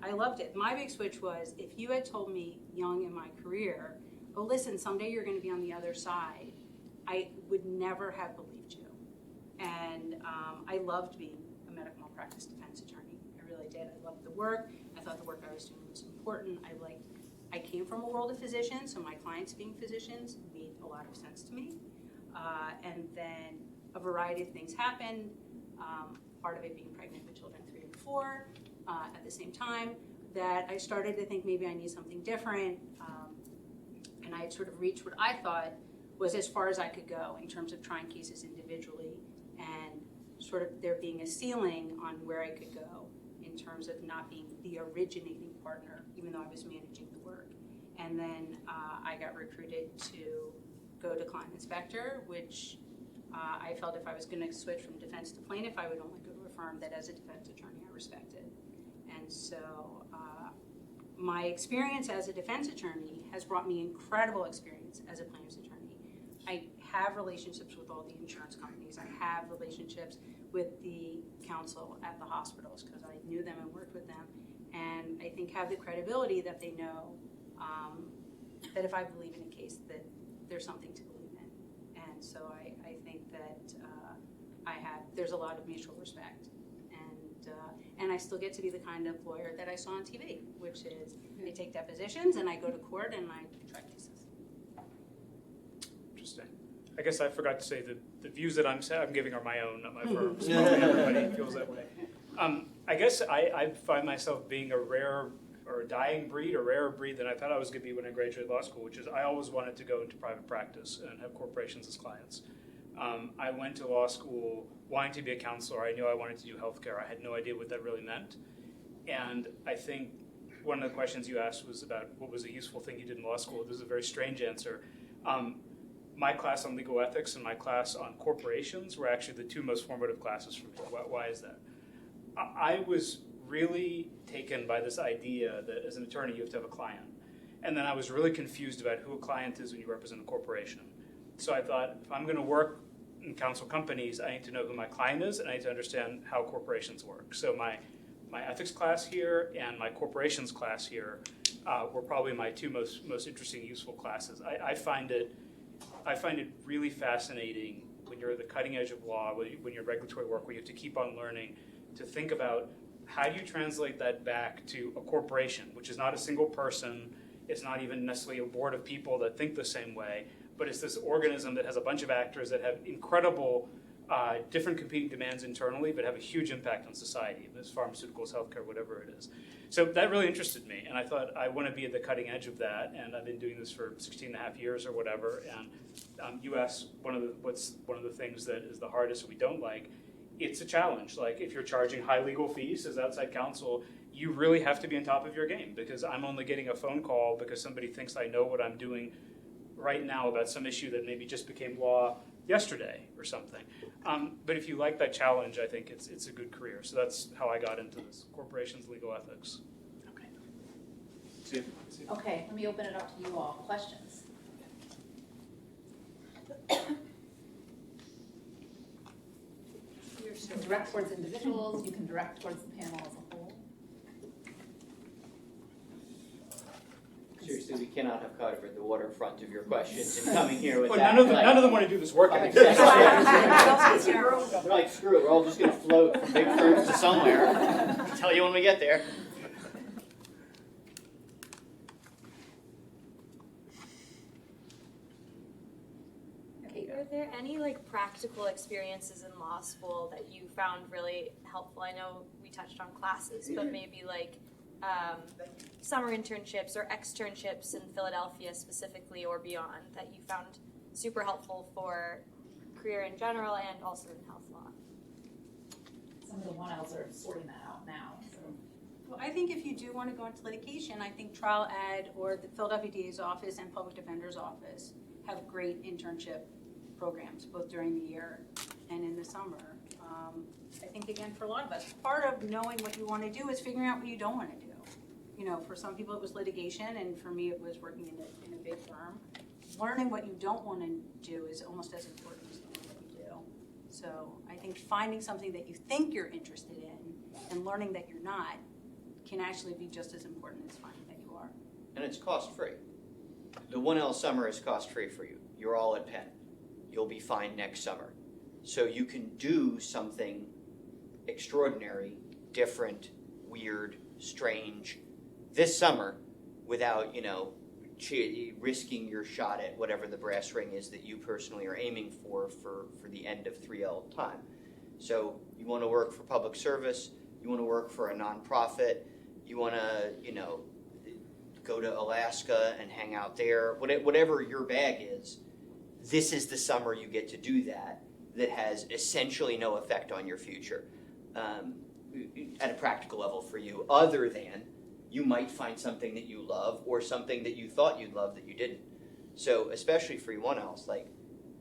[SPEAKER 3] I loved it. My big switch was, if you had told me young in my career, oh listen, someday you're going to be on the other side, I would never have believed you. And I loved being a medical malpractice defense attorney. I really did. I loved the work. I thought the work I was doing was important. I came from a world of physicians, so my clients being physicians made a lot of sense to me. And then a variety of things happened. Part of it being pregnant with children 3 and 4 at the same time, that I started to think maybe I need something different. And I had sort of reached what I thought was as far as I could go in terms of trying cases individually, and sort of there being a ceiling on where I could go in terms of not being the originating partner, even though I was managing the work. And then I got recruited to go to client inspector, which I felt if I was going to switch from defense to plaintiff, I would only go to a firm that as a defense attorney I respected. And so my experience as a defense attorney has brought me incredible experience as a plaintiff's attorney. I have relationships with all the insurance companies. I have relationships with the counsel at the hospitals because I knew them and worked with them. And I think have the credibility that they know that if I believe in a case that there's something to believe in. And so I think that there's a lot of mutual respect. And I still get to be the kind of lawyer that I saw on TV, which is I take depositions and I go to court and I try cases.
[SPEAKER 4] Interesting. I guess I forgot to say that the views that I'm giving are my own, not my firm's. Everybody feels that way. I guess I find myself being a rare or a dying breed, a rarer breed than I thought I was going to be when I graduated law school, which is I always wanted to go into private practice and have corporations as clients. I went to law school wanting to be a counselor. I knew I wanted to do healthcare. I had no idea what that really meant. And I think one of the questions you asked was about what was a useful thing you did in law school. This is a very strange answer. My class on legal ethics and my class on corporations were actually the two most formative classes for me. Why is that? I was really taken by this idea that as an attorney you have to have a client. And then I was really confused about who a client is when you represent a corporation. So I thought, if I'm going to work in counsel companies, I need to know who my client is, and I need to understand how corporations work. So my ethics class here and my corporations class here were probably my two most interesting, useful classes. I find it really fascinating when you're at the cutting edge of law, when you're regulatory work, where you have to keep on learning, to think about how do you translate that back to a corporation, which is not a single person, it's not even necessarily a board of people that think the same way, but it's this organism that has a bunch of actors that have incredible different competing demands internally, but have a huge impact on society, if it's pharmaceuticals, healthcare, whatever it is. So that really interested me, and I thought I want to be at the cutting edge of that, and I've been doing this for 16 and a half years or whatever, and you asked what's one of the things that is the hardest we don't like. It's a challenge. Like if you're charging high legal fees as outside counsel, you really have to be on top of your game, because I'm only getting a phone call because somebody thinks I know what I'm doing right now about some issue that maybe just became law yesterday or something. But if you like that challenge, I think it's a good career. So that's how I got into this, corporations, legal ethics.
[SPEAKER 1] Okay.
[SPEAKER 4] See?
[SPEAKER 1] Okay, let me open it up to you all. Questions? You can direct towards individuals, you can direct towards the panel as a whole.
[SPEAKER 9] Seriously,
[SPEAKER 2] obviously we cannot have covered the waterfront of your questions and coming here with
[SPEAKER 4] But
[SPEAKER 2] that.
[SPEAKER 4] none of them want to do this work anymore.
[SPEAKER 2] Exactly. We're like, screw it, we're all just gonna float from big firms to somewhere. I'll tell you when we get there.
[SPEAKER 9] Are there any like practical experiences in law school that you found really helpful? I know we touched on classes, but maybe like summer internships or externships in Philadelphia specifically or beyond that you found super helpful for career in general and also in health law?
[SPEAKER 1] Some of the 1Ls are sorting that out now. So.
[SPEAKER 3] Well, I think if you do want to go into litigation, I think Trial Ed or the Philadelphia DA's office and Public Defender's office have great internship programs, both during the year and in the summer. I think, again, for a lot of us, part of knowing what you want to do is figuring out what you don't want to do. You know, for some people it was litigation, and for me it was working in a big firm. Learning what you don't want to do is almost as important as learning what you do. So I think finding something that you think you're interested in and learning that you're not can actually be just as important as finding that you are.
[SPEAKER 2] And it's cost-free. The 1L summer is cost-free for you. You're all at Penn. You'll be fine next summer. So you can do something extraordinary, different, weird, strange this summer without, risking your shot at whatever the brass ring is that you personally are aiming for the end of 3L time. So you want to work for public service, you want to work for a nonprofit, you want to, go to Alaska and hang out there, whatever your bag is, this is the summer you get to do that has essentially no effect on your future at a practical level for you, other than you might find something that you love or something that you thought you'd love that you didn't. So especially for you 1Ls, like,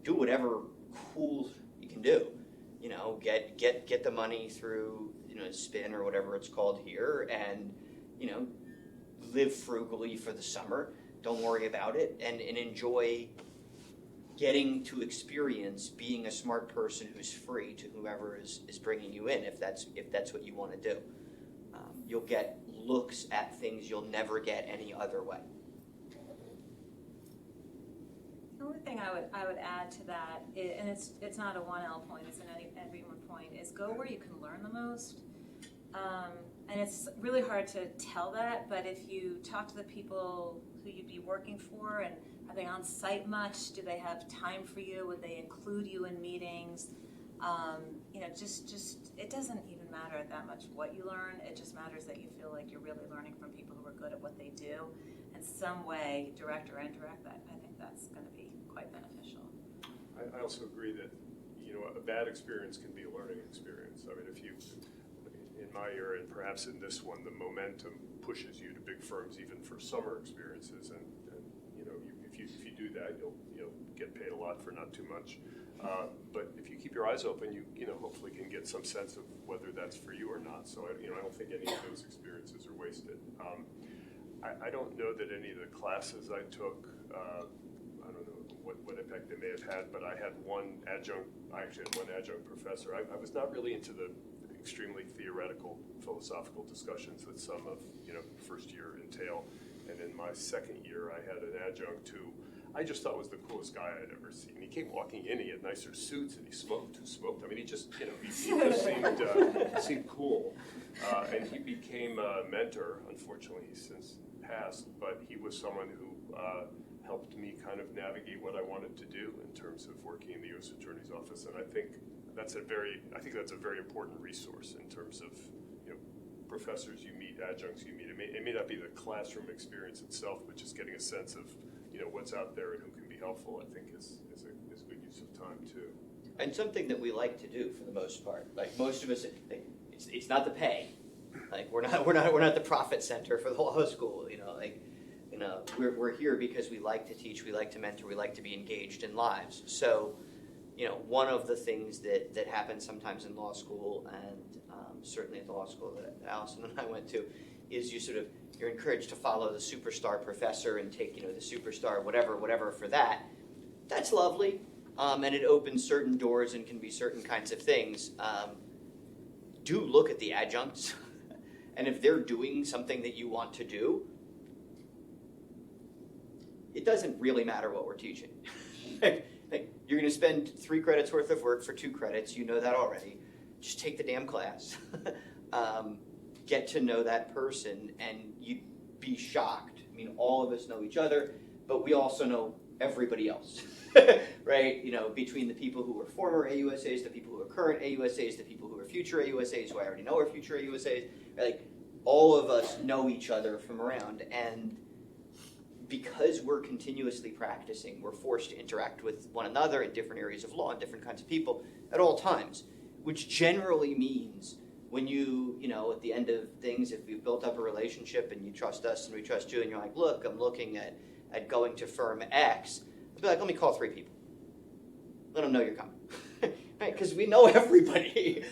[SPEAKER 2] do whatever cool you can do. Get the money through, spin or whatever it's called here, and, live frugally for the summer. Don't worry about it, and enjoy getting to experience being a smart person who's free to whoever is bringing you in, if that's what you want to do. You'll get looks at things you'll never get any other way.
[SPEAKER 6] The only thing I would add to that, and it's not a 1L point, it's an everyone point, is go where you can learn the most. And it's really hard to tell that, but if you talk to the people who you'd be working for, and are they on site much? Do they have time for you? Would they include you in meetings? Just it doesn't even matter that much what you learn. It just matters that you feel like you're really learning from people who are good at what they do. In some way, direct or indirect, I think that's going to be quite beneficial.
[SPEAKER 8] I also agree that, a bad experience can be a learning experience. I mean, in my era, and perhaps in this one, the momentum pushes you to big firms even for summer experiences, and if you do that, you'll get paid a lot for not too much. But if you keep your eyes open, you hopefully can get some sense of whether that's for you or not. So I don't think any of those experiences are wasted. I don't know that any of the classes I took, I don't know what impact they may have had, but I had one adjunct professor. I was not really into the extremely theoretical philosophical discussions that some of first year entail. And in my second year, I had an adjunct who I just thought was the coolest guy I'd ever seen. He came walking in, he had nicer suits, and he smoked. I mean, he just, he just seemed cool. And he became a mentor. Unfortunately, he's since passed, but he was someone who helped me kind of navigate what I wanted to do in terms of working in the U.S. Attorney's Office. And I think that's a very important resource in terms of professors you meet, adjuncts you meet. It may not be the classroom experience itself, but just getting a sense of what's out there and who can be helpful, I think is a good use of time too. And
[SPEAKER 2] something that we like to do for the most part. Like most of us, it's not the pay. Like we're not the profit center for the law school. We're here because we like to teach, we like to mentor, we like to be engaged in lives. So, one of the things that happens sometimes in law school, and certainly at the law school that Allison and I went to, is you're encouraged to follow the superstar professor and take the superstar whatever for that. That's lovely, and it opens certain doors and can be certain kinds of things. Do look at the adjuncts, and if they're doing something that you want to do, it doesn't really matter what we're teaching. You're going to spend 3 credits worth of work for 2 credits. You know that already. Just take the damn class. Get to know that person, and you'd be shocked. I mean, all of us know each other, but we also know everybody else, right? You know, between the people who are former AUSAs, the people who are current AUSAs, the people who are future AUSAs, who I already know are future AUSAs, like, all of us know each other from around, and because we're continuously practicing, we're forced to interact with one another in different areas of law and different kinds of people at all times, which generally means when you know, at the end of things, if you've built up a relationship and you trust us and we trust you, and you're like, look, I'm looking at going to firm X, I'll be like, let me call 3 people. Let them know you're coming. Right? Because we know everybody.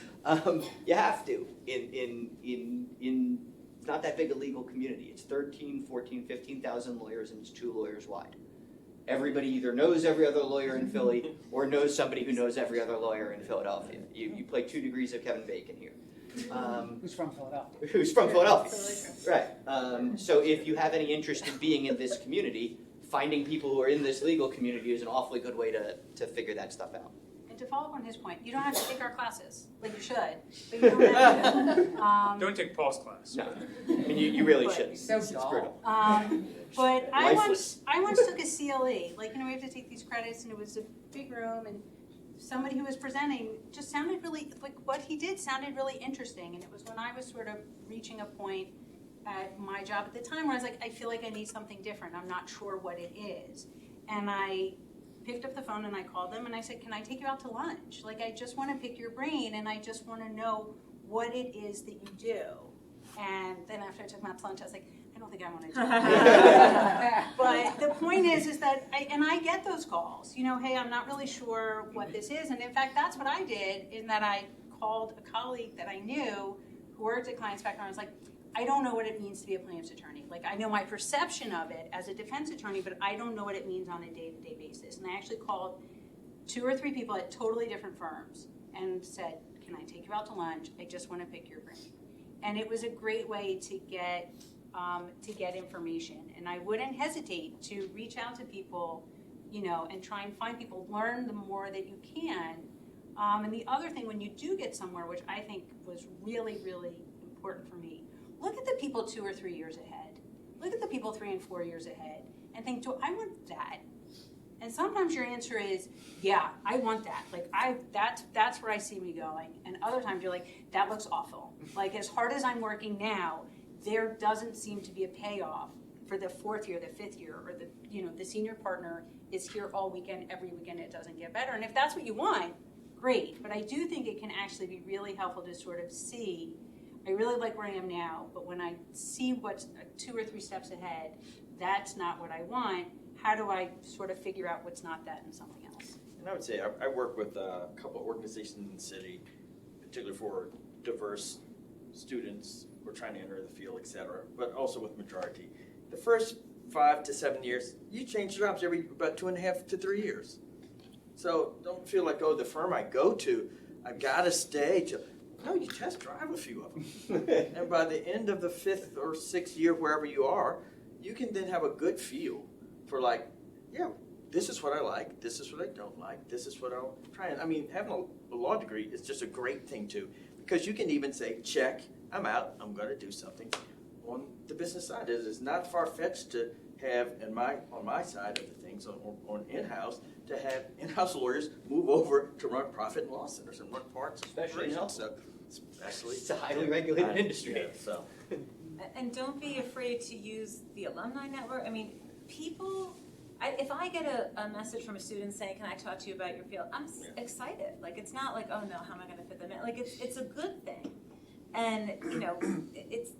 [SPEAKER 2] You have to. It's not that big a legal community. It's 13, 14, 15,000 lawyers, and it's 2 lawyers wide. Everybody either knows every other lawyer in Philly or knows somebody who knows every other lawyer in Philadelphia. You play 2 degrees of Kevin Bacon here.
[SPEAKER 10] Who's from Philadelphia?
[SPEAKER 2] Who's from Philadelphia. Right. So if you have any interest in being in this community, finding people who are in this legal community is an awfully good way to figure that stuff out.
[SPEAKER 3] And to follow up on his point, you don't have to take our classes, like you should, but you don't have to.
[SPEAKER 4] Don't take Paul's class.
[SPEAKER 2] No, I mean, you really
[SPEAKER 3] But-
[SPEAKER 2] shouldn't.
[SPEAKER 10] So
[SPEAKER 2] It's
[SPEAKER 10] dull.
[SPEAKER 2] brutal.
[SPEAKER 3] But I
[SPEAKER 2] Lifeless.
[SPEAKER 3] once took a CLE, like, you know, we have to take these credits, and it was a big room, and somebody who was presenting just sounded really, like, what he did sounded really interesting, and it was when I was sort of reaching a point at my job at the time where I was like, I feel like I need something different, I'm not sure what it is, and I picked up the phone and I called them and I said, can I take you out to lunch? Like, I just want to pick your brain and I just want to know what it is that you do. And then after I took them out to lunch, I was like, I don't think I want to do that. But the point is that, I get those calls, you know, hey, I'm not really sure what this is. And in fact, that's what I did, in that I called a colleague that I knew who worked at Client Spectrum. I was like, I don't know what it means to be a plaintiff's attorney. Like, I know my perception of it as a defense attorney, but I don't know what it means on a day-to-day basis. And I actually called 2 or 3 people at totally different firms and said, can I take you out to lunch? I just want to pick your brain. And it was a great way to get information. And I wouldn't hesitate to reach out to people, you know, and try and find people, learn the more that you can. And the other thing, when you do get somewhere, which I think was really, really important for me, look at the people 2 or 3 years ahead. Look at the people 3 and 4 years ahead and think, do I want that? And sometimes your answer is, yeah, I want that. Like, that's where I see me going. And other times you're like, that looks awful. Like, as hard as I'm working now, there doesn't seem to be a payoff for the 4th year, the 5th year, or the senior partner is here all weekend, every weekend. It doesn't get better. And if that's what you want, great. But I do think it can actually be really helpful to sort of see, I really like where I am now, but when I see what's 2 or 3 steps ahead, that's not what I want. How do I sort of figure out what's not that and something else?
[SPEAKER 7] And I would say I work with a couple of organizations in the city, particularly for diverse students who are trying to enter the field, et cetera, but also with majority. The first 5 to 7 years, you change jobs every about 2.5 to 3 years. So don't feel like, oh, the firm I go to, I've got to stay till. No, you test drive a few of them. And by the end of the 5th or 6th year, wherever you are, you can then have a good feel for, like, yeah, this is what I like, this is what I don't like, this is what I'll try. And I mean, having a law degree is just a great thing too, because you can even say, check, I'm out, I'm going to do something on the business side. It is not far-fetched to have, on my side of the things, on in-house, to have in-house lawyers move over to run profit and loss centers and run parts,
[SPEAKER 2] Especially
[SPEAKER 7] also. Especially,
[SPEAKER 2] It's a highly regulated industry.
[SPEAKER 7] Yeah, so.
[SPEAKER 6] And don't be afraid to use the alumni network. I mean, people, if I get a message from a student saying, can I talk to you about your field, I'm excited. Like, it's not like, oh no, how am I going to fit them in? Like, it's a good thing. And, you know,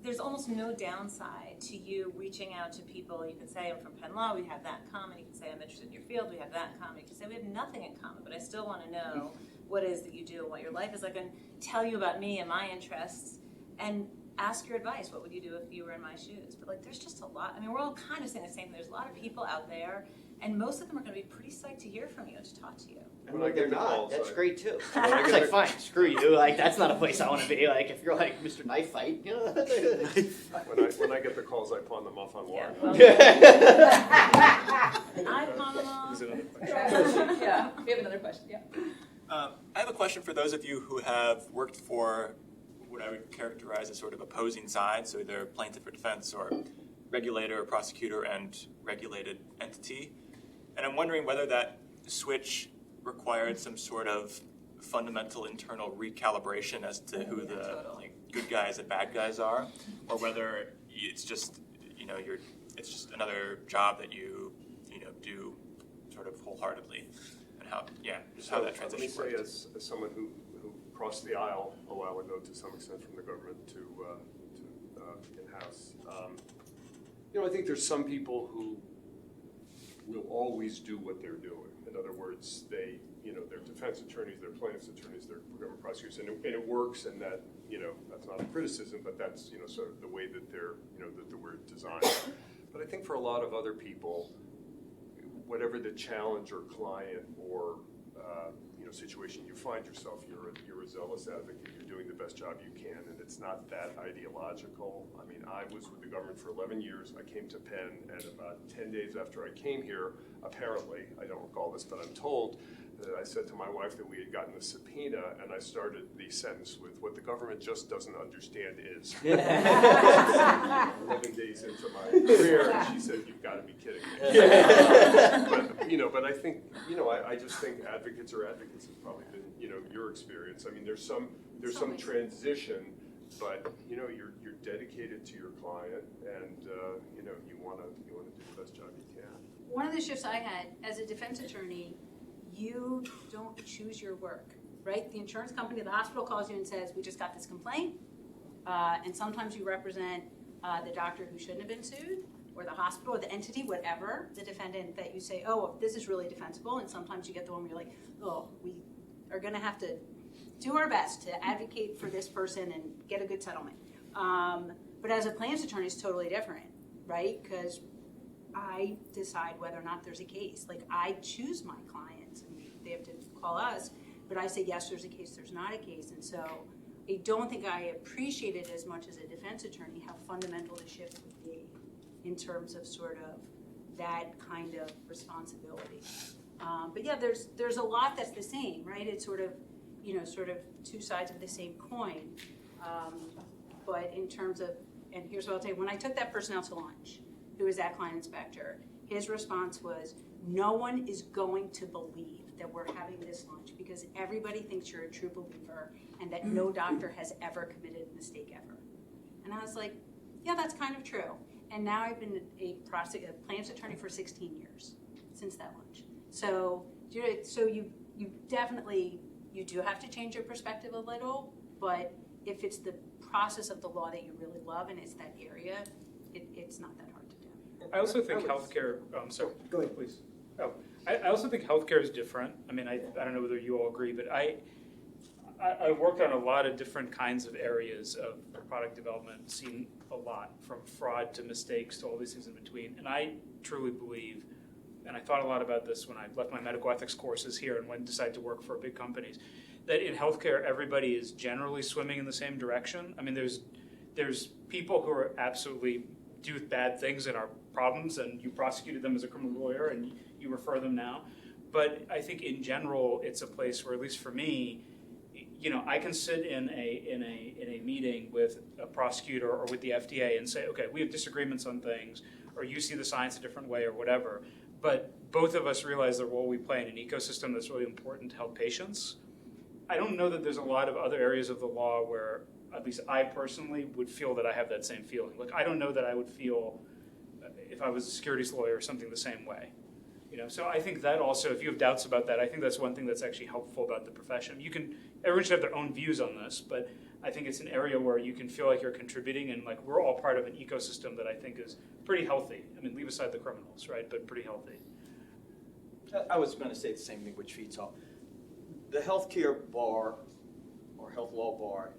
[SPEAKER 6] there's almost no downside to you reaching out to people. You can say, I'm from Penn Law, we have that in common. You can say, I'm interested in your field, we have that in common. You can say, we have nothing in common, but I still want to know what it is that you do and what your life is like, and tell you about me and my interests, and ask your advice. What would you do if you were in my shoes? But, like, there's just a lot. I mean, we're all kind of saying the same thing. There's a lot of people out there, And most of them are going to be pretty psyched to hear from you and to talk to you.
[SPEAKER 2] And
[SPEAKER 8] When I
[SPEAKER 2] when they're
[SPEAKER 8] get the
[SPEAKER 2] not,
[SPEAKER 8] calls,
[SPEAKER 2] that's
[SPEAKER 8] I-
[SPEAKER 2] great too.
[SPEAKER 8] When I
[SPEAKER 2] It's
[SPEAKER 8] get
[SPEAKER 2] like,
[SPEAKER 8] the-
[SPEAKER 2] fine, screw you, like, that's not a place I wanna be, like, if you're like Mr. Knife Fight, you know.
[SPEAKER 8] When I get the calls, I pawn them off on Lauren.
[SPEAKER 6] I pawn them off.
[SPEAKER 4] Is another question.
[SPEAKER 1] Yeah, we have another question, yeah.
[SPEAKER 11] I have a question for those of you who have worked for what I would characterize as sort of opposing sides, so either plaintiff or defense or regulator or prosecutor and regulated entity. And I'm wondering whether that switch required some sort of fundamental internal recalibration as to who the like good guys and bad guys are, or whether it's just it's just another job that you do sort of wholeheartedly, and how how that transition
[SPEAKER 8] Let me say,
[SPEAKER 11] worked.
[SPEAKER 8] as someone who crossed the aisle a while ago to some extent from the government to in-house, I think there's some people who will always do what they're doing. In other words, they're defense attorneys, they're plaintiffs' attorneys, they're government prosecutors, and it works, and that, that's not a criticism, but that's, sort of the way that that we're designed. But I think for a lot of other people, whatever the challenge or client or situation you find yourself, you're a zealous advocate, you're doing the best job you can, and it's not that ideological. I mean, I was with the government for 11 years. I came to Penn, and about 10 days after I came here, apparently, I don't recall this, but I'm told that I said to my wife that we had gotten a subpoena, and I started the sentence with, what the government just doesn't understand is. 11 days into my career, and she said, "You've got to be kidding me." But I think, I just think advocates are advocates. Has probably been, your experience. I mean, there's some transition, but you're dedicated to your client, and you want to do the best job you can.
[SPEAKER 3] One of the shifts I had as a defense attorney, you don't choose your work, right? The insurance company, the hospital calls you and says, "We just got this complaint," and sometimes you represent the doctor who shouldn't have been sued, or the hospital, or the entity, whatever, the defendant that you say, "Oh, this is really defensible," and sometimes you get the one where you're like, "Oh, we are going to have to do our best to advocate for this person and get a good settlement." But as a plaintiff's attorney, it's totally different, right? Because I decide whether or not there's a case. Like, I choose my clients, and they have to call us, but I say, yes, there's a case, there's not a case. And so I don't think I appreciate it as much as a defense attorney how fundamental the shift would be in terms of sort of that kind of responsibility. But yeah, there's a lot that's the same, right? It's sort of two sides of the same coin. But in terms of, and here's what I'll tell you, when I took that person out to lunch, who was that client inspector, his response was, "No one is going to believe that we're having this lunch because everybody thinks you're a true believer and that no doctor has ever committed a mistake ever." And I was like, yeah, that's kind of true. And now I've been a plaintiff's attorney for 16 years since that lunch. So you definitely, you do have to change your perspective a little, but if it's the process of the law that you really love and it's that area, it's not that hard to do.
[SPEAKER 4] I also think healthcare. So go ahead, please. Oh, I also think healthcare is different. I mean, I don't know whether you all agree, but I worked on a lot of different kinds of areas of product development, seen a lot, from fraud to mistakes to all these things in between. And I truly believe, and I thought a lot about this when I left my medical ethics courses here and went decided to work for big companies, that in healthcare everybody is generally swimming in the same direction. I mean, there's people who are absolutely do bad things and are problems, and you prosecuted them as a criminal lawyer and you refer them now. But I think in general it's a place where, at least for me, I can sit in a meeting with a prosecutor or with the FDA and say, okay, we have disagreements on things, or you see the science a different way or whatever. But both of us realize the role we play in an ecosystem that's really important to help patients. I don't know that there's a lot of other areas of the law where, at least I personally, would feel that I have that same feeling. Like, I don't know that I would feel, if I was a securities lawyer or something, the same way. So I think that also, if you have doubts about that, I think that's one thing that's actually helpful about the profession. Everyone should have their own views on this, but I think it's an area where you can feel like you're contributing, and like we're all part of an ecosystem that I think is pretty healthy. I mean, leave aside the criminals, right? But pretty healthy.
[SPEAKER 7] I was going to say the same thing, which feeds off. The healthcare bar, or health law bar,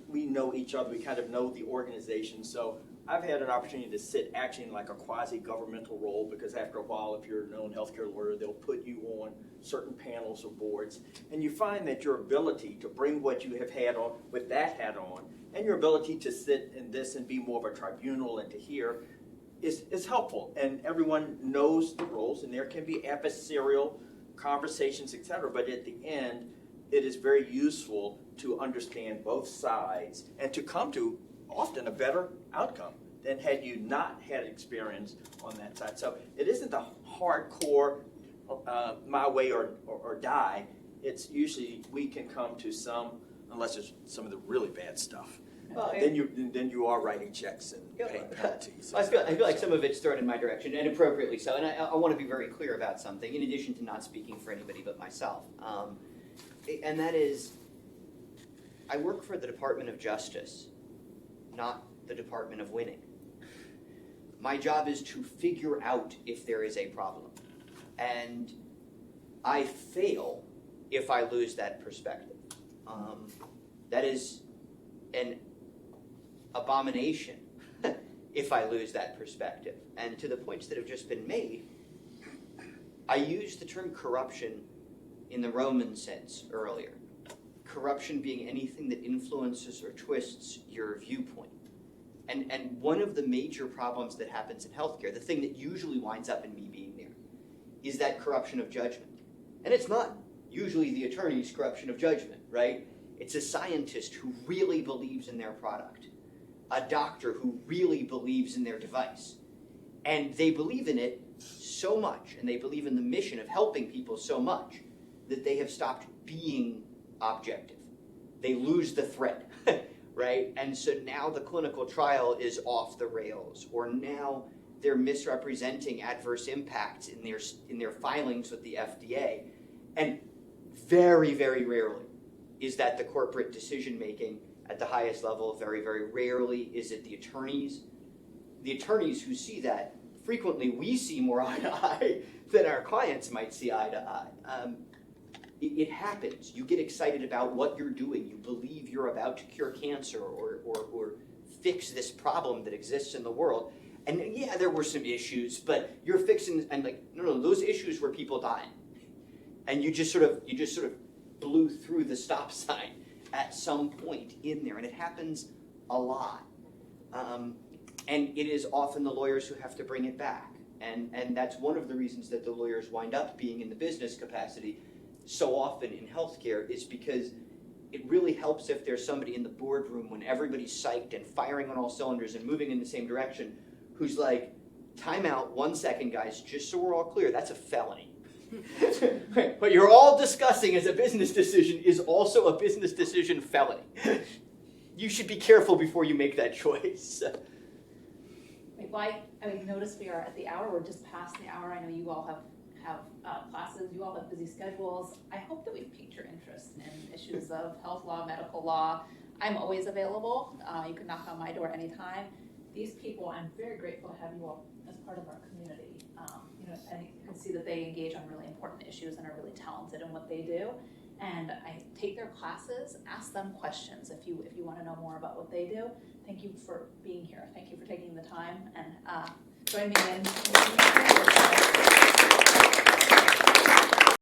[SPEAKER 7] we know each other. We kind of know the organization. So I've had an opportunity to sit actually in like a quasi-governmental role, because after a while, if you're a known healthcare lawyer, they'll put you on certain panels or boards, and you find that your ability to bring what you have had on with that hat on, and your ability to sit in this and be more of a tribunal and to hear is helpful. And everyone knows the roles, and there can be adversarial conversations, etc. But at the end, it is very useful to understand both sides and to come to often a better outcome than had you not had experience on that side. So it isn't the hardcore my way or die. It's usually we can come to some, unless it's some of the really bad stuff. Then you are writing checks and paying penalties.
[SPEAKER 2] I feel like some of it's thrown in my direction, and appropriately so. And I want to be very clear about something, in addition to not speaking for anybody but myself. And that is, I work for the Department of Justice, not the Department of Winning. My job is to figure out if there is a problem. And I fail if I lose that perspective. That is an abomination if I lose that perspective. And to the points that have just been made, I used the term corruption in the Roman sense earlier. Corruption being anything that influences or twists your viewpoint. And one of the major problems that happens in healthcare, the thing that usually winds up in me being there, is that corruption of judgment. And it's not usually the attorney's corruption of judgment, right? It's a scientist who really believes in their product, a doctor who really believes in their device. And they believe in it so much, and they believe in the mission of helping people so much, that they have stopped being objective. They lose the thread, right? And so now the clinical trial is off the rails, or now they're misrepresenting adverse impacts in their filings with the FDA. And very, very rarely is that the corporate decision-making at the highest level. Very, very rarely is it the attorneys. The attorneys who see that, frequently we see more eye to eye than our clients might see eye to eye. It happens. You get excited about what you're doing. You believe you're about to cure cancer or fix this problem that exists in the world. And yeah, there were some issues, but you're fixing, and like, no, those issues were people dying. And you just sort of blew through the stop sign at some point in there, and it happens a lot. And it is often the lawyers who have to bring it back. And that's one of the reasons that the lawyers wind up being in the business capacity so often in healthcare, is because it really helps if there's somebody in the boardroom when everybody's psyched and firing on all cylinders and moving in the same direction, who's like, time out, 1 second, guys, just so we're all clear, that's a felony. What you're all discussing as a business decision is also a business decision felony. You should be careful before you make that choice.
[SPEAKER 1] Well, I notice we are at the hour. We're just past the hour. I know you all have classes. You all have busy schedules. I hope that we've piqued your interest in issues of health law, medical law. I'm always available. You can knock on my door anytime. These people, I'm very grateful to have you all as part of our community. I think you can see that they engage on really important issues and are really talented in what they do. And I take their classes, ask them questions if you want to know more about what they do. Thank you for being here. Thank you for taking the time, and join me in.